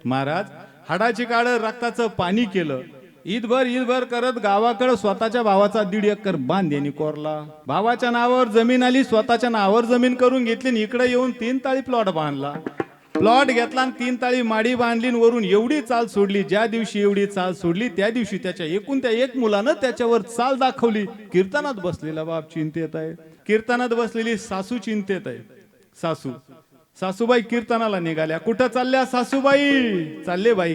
महाराज हाडाची काढ रक्ताचं पाणी केलं. ईदभर करत गावाकडे स्वतःच्या भावाचा 1.5 एकर बांध यांनी कोरला. भावाच्या नावावर जमीन आली, स्वतःच्या नावावर जमीन करून घेतली आणि इकडे येऊन 3 ताळी प्लॉट बांधला. प्लॉट घेतला आणि 3 ताळी माडी बांधली. वरून एवढी चाल सोडली, ज्या दिवशी एवढी चाल सोडली त्या दिवशी त्याच्या एकूण त्या एक मुलानं त्याच्यावर चाल दाखवली. कीर्तनात बसलेला बाप चिंतेत आहे, कीर्तनात बसलेली सासू चिंतेत आहे. सासूबाई कीर्तनाला निघाल्या. कुठं चालल्या सासूबाई? चालले बाई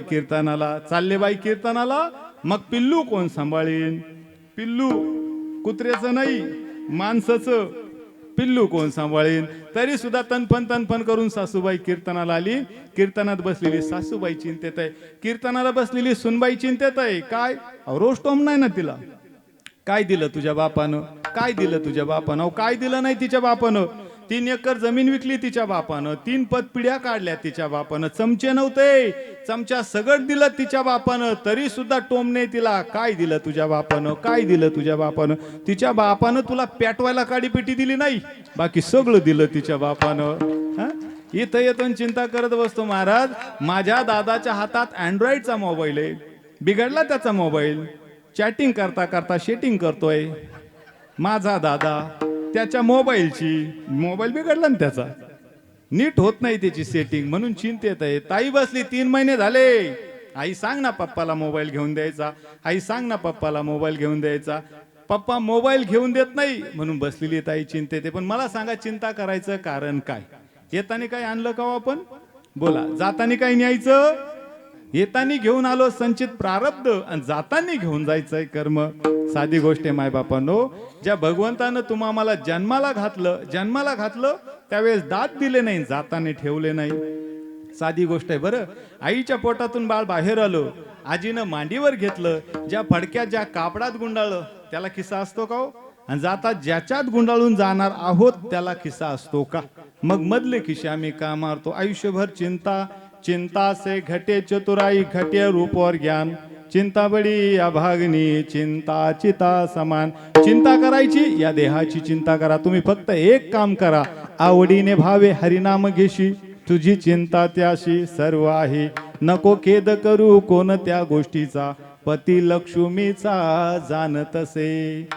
कीर्तनाला. मग पिल्लू कोण सांभाळीन? पिल्लू कुत्र्याचं नाही, माणसाचं. पिल्लू कोण सांभाळीन? तरी सुद्धा तनफन करून सासूबाई कीर्तनाला आली. कीर्तनात बसलेली सासूबाई चिंतेत आहे, कीर्तनाला बसलेली सुनबाई चिंतेत आहे. काय रोज टोम नाही ना तिला? काय दिलं तुझ्या बापानं? काय दिलं नाही तिच्या बापानं. 3 एकर जमीन विकली तिच्या बापानं, 3 पतपिढ्या काढल्या तिच्या बापानं. चमचे नव्हते, चमचा सगळं दिलं तिच्या बापानं. तरी सुद्धा टोमने तिला काय दिलं तुझ्या बापानं? तिच्या बापानं तुला पेटवायला काडीपेटी दिली नाही, बाकी सगळं दिलं तिच्या बापानं. इथं येतो चिंता करत बसतो. महाराज माझ्या दादाच्या हातात अँड्रॉइडचा मोबाईल आहे. बिघडला त्याचा मोबाईल. चॅटिंग करता शेटिंग करतोय माझा दादा. त्याच्या मोबाईल बिघडला ना, त्याचा नीट होत नाही त्याची सेटिंग, म्हणून चिंतेत आहे. ताई बसली 3 महिने झाले. आई सांग ना पप्पाला मोबाईल घेऊन द्यायचा. पप्पा मोबाईल घेऊन देत नाही, म्हणून बसलेली ताई चिंतेत आहे. पण मला सांगा, चिंता करायचं कारण काय? येताना काय आणलं का आपण? बोला. जाताना काय न्यायचं? येताना घेऊन आलो संचित प्रारब्ध, आणि जाताना घेऊन जायचंय कर्म. साधी गोष्ट आहे मायबापांनो. ज्या भगवंतानं तुम्हाला जन्माला घातलं त्यावेळेस दात दिले नाही, जाताना ठेवले नाही. साधी गोष्ट आहे बरं. आईच्या पोटातून बाळ बाहेर आलो, आजीनं मांडीवर घेतलं. ज्या फडक्यात ज्या कापडात गुंडाळलं त्याला खिस्सा असतो का हो? आणि जाता ज्याच्यात गुंडाळून जाणार आहोत त्याला खिस्सा असतो का? मग मधले खिस्से आम्ही का मारतो? आयुष्यभर चिंता से घटे चतुराई, घटे रूप और ज्ञान. चिंता बडी अभागनी, चिंता चिता समान. चिंता करायची, या देहाची चिंता करा. तुम्ही फक्त एक काम करा, आवडीने भावे हरिनाम घेशी. तुझी चिंता त्याशी सर्व आहे. नको खेद करू कोणत्या गोष्टीचा, पती लक्ष्मीचा जाणतसे.